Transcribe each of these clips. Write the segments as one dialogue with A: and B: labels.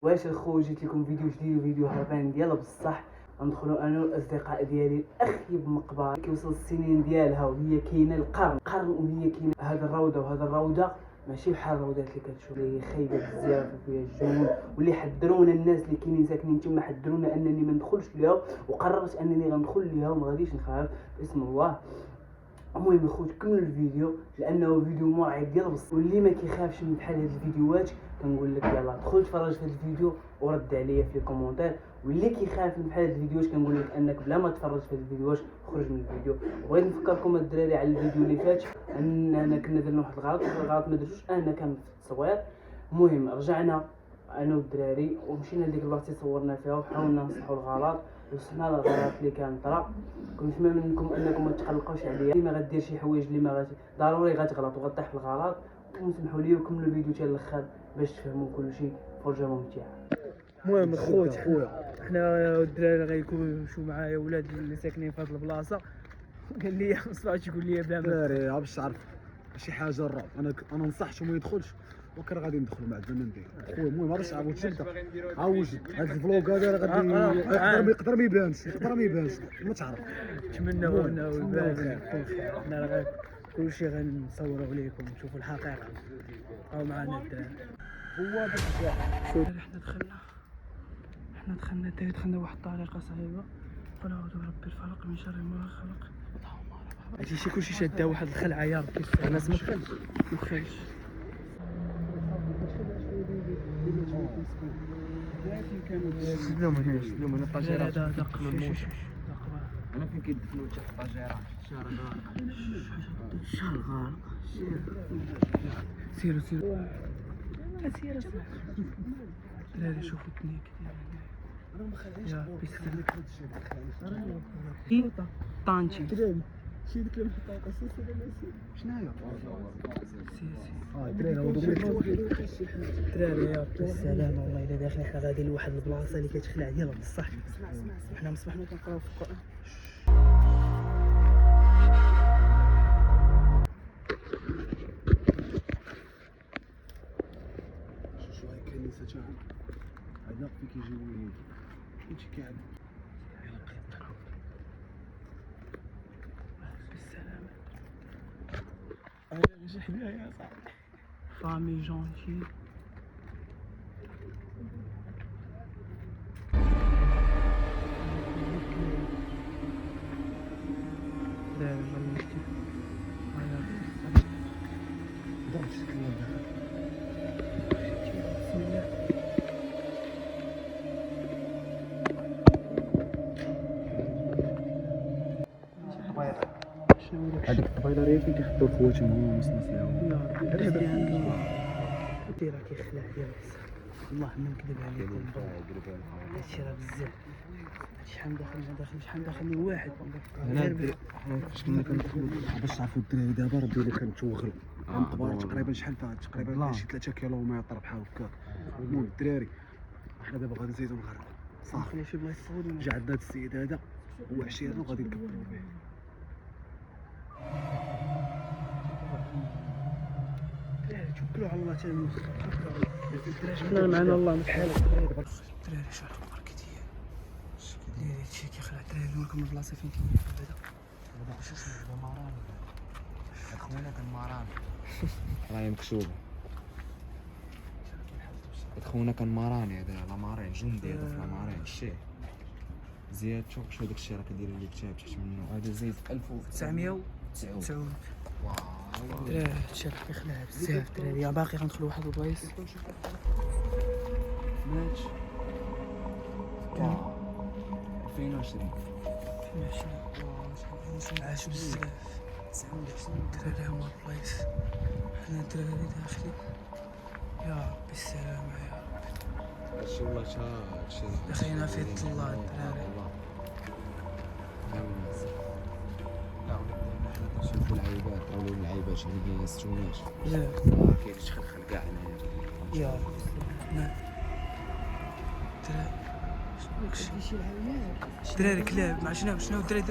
A: واش الخو جيت لكم فيديو جديد وفيديو هربان ديالها بصح. غندخلوا انا والاصدقاء ديالي الاخيب مقبره كيوصل السنين ديالها وهي كاينه القرن وهي كاينه هذا الروضه وهذا الروضه ماشي بحال الروضات اللي كتشوف اللي هي خايبه بزاف وفيها الجنون واللي حذرونا الناس اللي كاينين ساكنين تما حذرونا انني ما ندخلش ليها وقررت انني غندخل ليها وما غاديش نخاف باسم الله. المهم اخوت كملوا الفيديو لانه فيديو مرعب ديال بصح واللي ما كيخافش من بحال هاد الفيديوهات كنقول لك يلاه دخل تفرج في هاد الفيديو ورد عليا في الكومونتير، واللي كيخاف من بحال هاد الفيديوهات كنقول لك انك بلا ما تفرج في هاد الفيديوهات خرج من الفيديو. بغيت نفكركم الدراري على الفيديو اللي فات اننا كنا درنا واحد الغلط ما درتوش انا كان في التصوير. المهم رجعنا انا والدراري ومشينا لديك البلاصه صورنا فيها وحاولنا نصلحوا الغلط وصلنا للغلط اللي كان طرا. كنتمنى منكم انكم ما تقلقوش عليا، ما غدير شي حوايج اللي ما ضروري غتغلط وغطيح في الغلط وسمحوا لي وكملوا الفيديو حتى الاخر باش تفهموا كلشي فرجه ممتعه. المهم خويا حنا الدراري غيكونوا معايا ولاد اللي ساكنين في هذه البلاصه قال لي صراحه تقول لي بلا ما
B: دراري باش تعرف شي حاجه الرعب انا ننصحش ما يدخلش وكان غادي ندخلوا مع الزمن ديالو خويا. المهم باش عاود تبدا عاود هاد الفلوق هذا غادي يقدر ما يبانش ما تعرف.
A: نتمنوا انه يبان حنا غير كلشي غنصوروا لكم تشوفوا الحقيقه او معنا الدراري. هو حنا دخلنا واحد الطريقه صعيبه. قل اعوذ برب الفلق من شر ما خلق. هادشي كلشي شاده واحد الخلعه يا ربي الناس ما تخلش سلم هنا الطاجيرات دقنا الموت. انا فين كيدفنوا تحت الطاجيرات شهر غارق. سيروا دراري شوفوا الدنيا انا ما خليتش طانتي شي ديك البطاطا شناهي دراري يا ربي السلام. والله الا داخلين حنا غاديين لواحد البلاصه اللي كتخلع ديالها بصح. حنا مصبحنا كنقراو في القران.
B: شو هاي كنيسه تاعنا عندنا فين كيجيو كلشي كيعلم
A: بالسلامة. انا حنايا يا صاحبي فامي جونتي.
B: هذيك الطبيلاريه فين كيحطوا خواتهم هما مصنصيهم
A: يا ربي ديرها كيخلع ديالها بصح والله ما نكذب عليكم هادشي راه بزاف. شحال داخل واحد
B: هنا فاش كنا كندخلوا باش تعرفوا الدراري دابا ربي الا كنتوغلوا المقبره تقريبا شحال فيها تقريبا شي 3 كيلومتر بحال هكا. المهم الدراري حنا دابا غادي نزيدو نغرقوا صافي.
A: شي بلايص صغيرين
B: جا عندنا هاد السيد هذا هو عشيرنا وغادي نكبروا به.
A: توكلوا على الله تاني حنا معنا الله بحال الدراري. شوف الماركتيه اللي هادشي كيخلع الدراري نوريكم البلاصه فين كاين هذا.
B: هذا واش اسمه ماران هاد خونا كان ماران راهي مكتوبه. هاد خونا كان ماراني هذا لا مارين جندي هذا في لا مارين الشيخ زياد. شوف داكشي راه كيدير لي كتاب تحت منه. هذا زيد
A: 1990. دراري هادشي راه كيخلع بزاف دراري. باقي غندخلوا واحد البلايص
B: ماتش 2020
A: عاش بزاف دراري. هما البلايص حنا الدراري داخلين يا ربي السلامة يا ربي.
B: هادشي والله هادشي
A: دخلنا في يد الله الدراري.
B: نشوفوا العيبات ولاو العيبات اللي ما يستوناش
A: بزاف
B: كاين شي خلخل كاع هنايا
A: يا ربي. دراري كلاب مع شنو دراري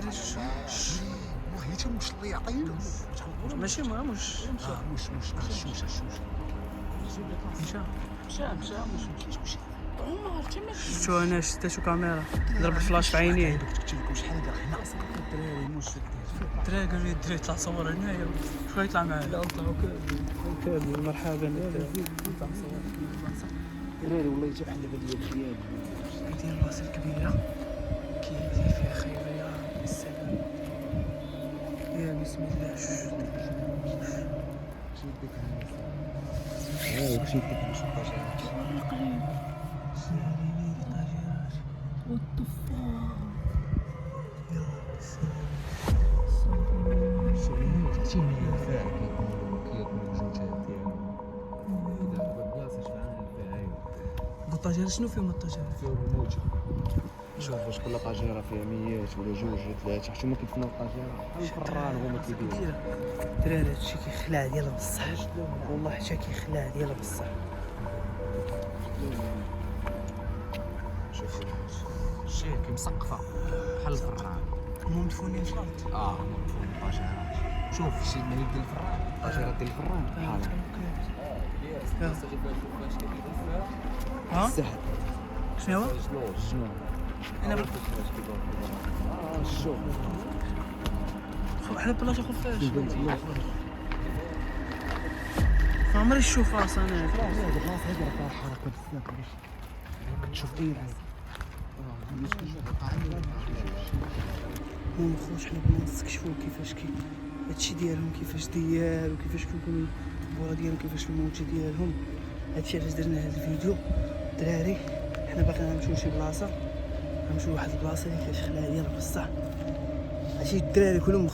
B: والله حتى مش اللي يعطينا
A: ماشي ما مش
B: مش الشوشه
A: مشى
B: عمر تما
A: شو انا شتو كاميرا ضرب الفلاش في عينيه.
B: قلت لكم شحال هذا هنا سقط الدراري مش
A: الدراري قالوا لي الدراري طلع صور هنايا شو يطلع معايا؟ لا نطلعوا كامل مرحبا نطلع صور
B: الدراري والله جا بحال هذا الخيال
A: كيدير الراس الكبيرة كيدير فيها خير يا رب السلام يا بسم الله
B: مشيت ديك الطاجيرات
A: الطاجيرة شنو فيهم الطاجيرة؟
B: فيهم الموت شوف واش كل طاجيره فيها 100 ولا جوج ولا ثلاثه حتى هما كيدفنوا الطاجيره بحال الفران هما كيديروا
A: دراري هادشي كيخلع ديالها بصح والله حتى كيخلع ديالها بصح
B: شوف الشيء كيمسقفه بحال الفران
A: هما مدفونين في الارض
B: هما مدفونين الطاجيرات شوف شي المريض ديال الفران الطاجيرات ديال الفران بحال
A: ها
B: السهل
A: شنو هو؟
B: شنو
A: انا
B: شوف
A: حنا بلاصه خفاش ما عمري نشوف راس انا
B: هاد البلاصه هادي راه فيها حركه بزاف باش كتشوف اي حاجه
A: المهم خوش حنا بغينا نستكشفوا كيفاش هادشي ديالهم كيفاش ديال وكيفاش كيكونوا البورا ديالهم كيفاش الموت ديالهم هادشي علاش درنا هاد الفيديو الدراري حنا باغيين نمشيو لشي بلاصه غنمشيو لواحد البلاصه اللي فيها شي خلاعه ديال بصح هادشي الدراري كلهم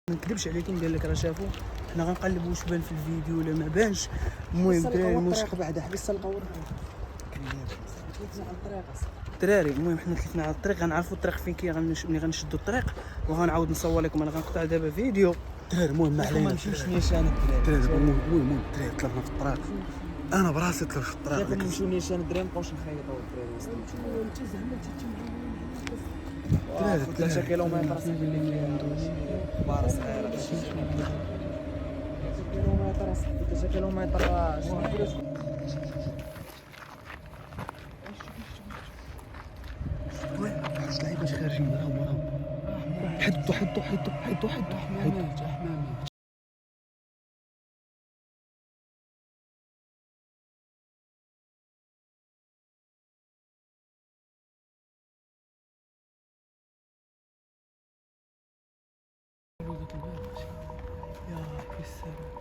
A: ما نكذبش عليكم قال لك راه شافوا حنا غنقلبوا واش بان في الفيديو ولا ما بانش المهم الدراري
B: الطريق بعدا حبس القور
A: الدراري المهم حنا تلفنا على الطريق غنعرفوا الطريق فين ملي غنشدوا الطريق وغنعاود نصور لكم انا غنقطع دابا فيديو
B: الدراري المهم ما علينا
A: ما نمشيوش نيشان
B: الدراري المهم الدراري طلعنا في الطريق انا براسي طلعت في الطريق
A: دابا نمشيو نيشان الدراري مابقاوش نخيطوا الدراري 3 كيلومتر صاحبي اللي كبار صغيره 3 كيلومتر صاحبي 3 كيلومتر
B: واحد اللعيبه خارجين وراهم حدوا
A: يا السلام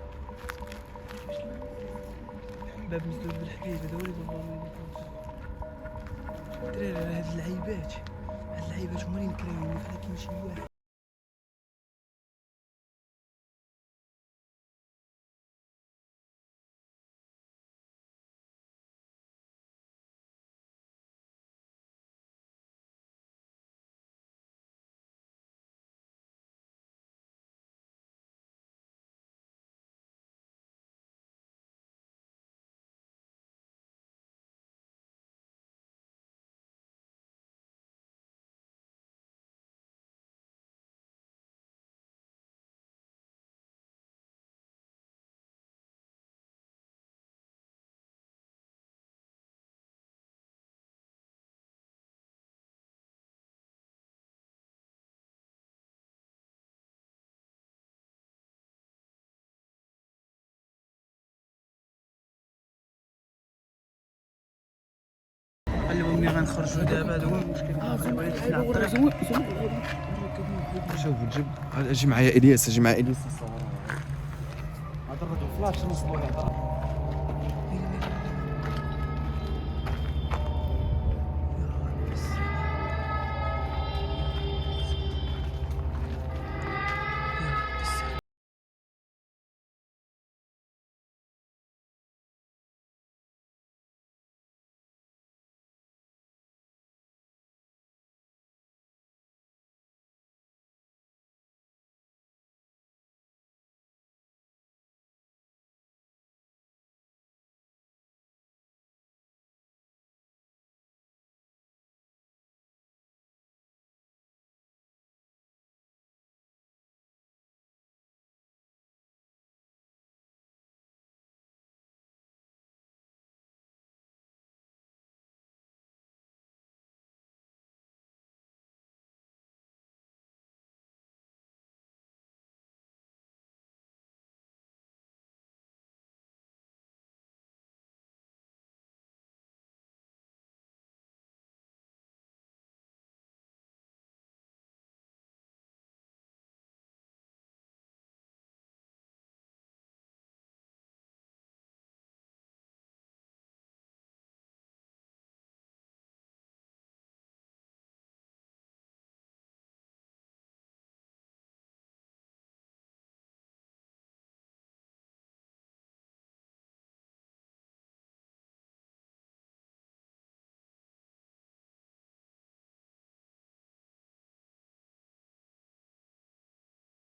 A: باب مسدود بالحديد هذا هو اللي بغاو الدراري راه هاد اللعيبات هما اللي مكرهين بحال كيمشي واحد ملي غنخرجوا دابا هذا هو المشكل. ولكن حنا على الطريق.
B: شوف اجي معايا الياس، اجي معايا الياس هذا الرجل فلاش نوصلوا له.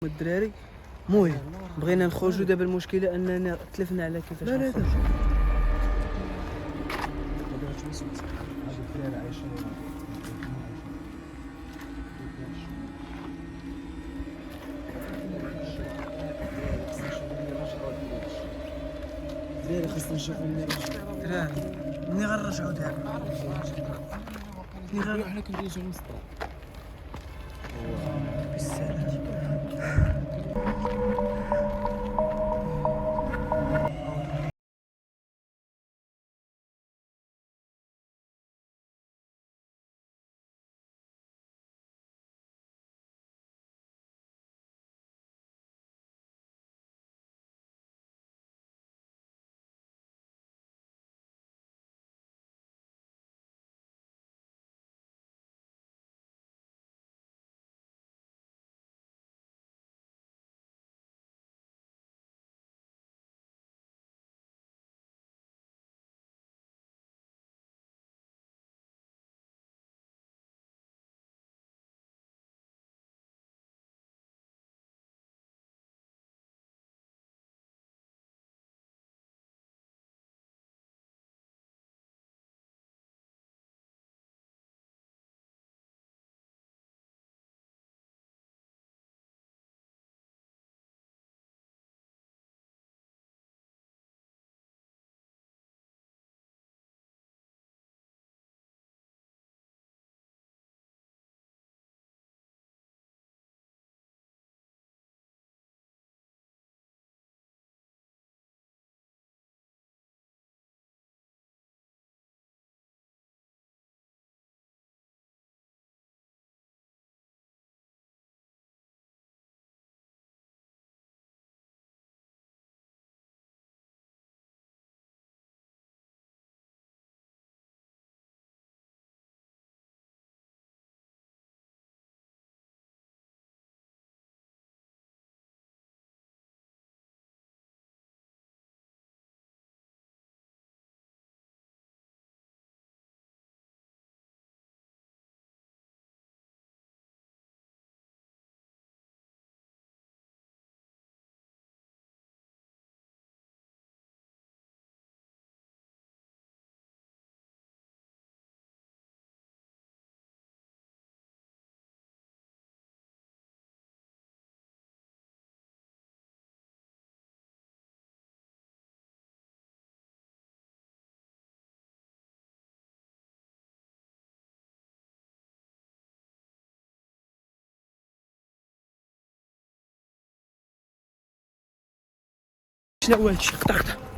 A: الدراري المهم بغينا نخرجوا دابا. المشكله اننا تلفنا على كيفاش نخرجوا.
B: دراري خاصنا نشوفوا
A: دراري مني غنرجعوا دابا.
B: حنا كندوزو المسطر
A: بالسلامه. شنو هو هادشي؟ قطع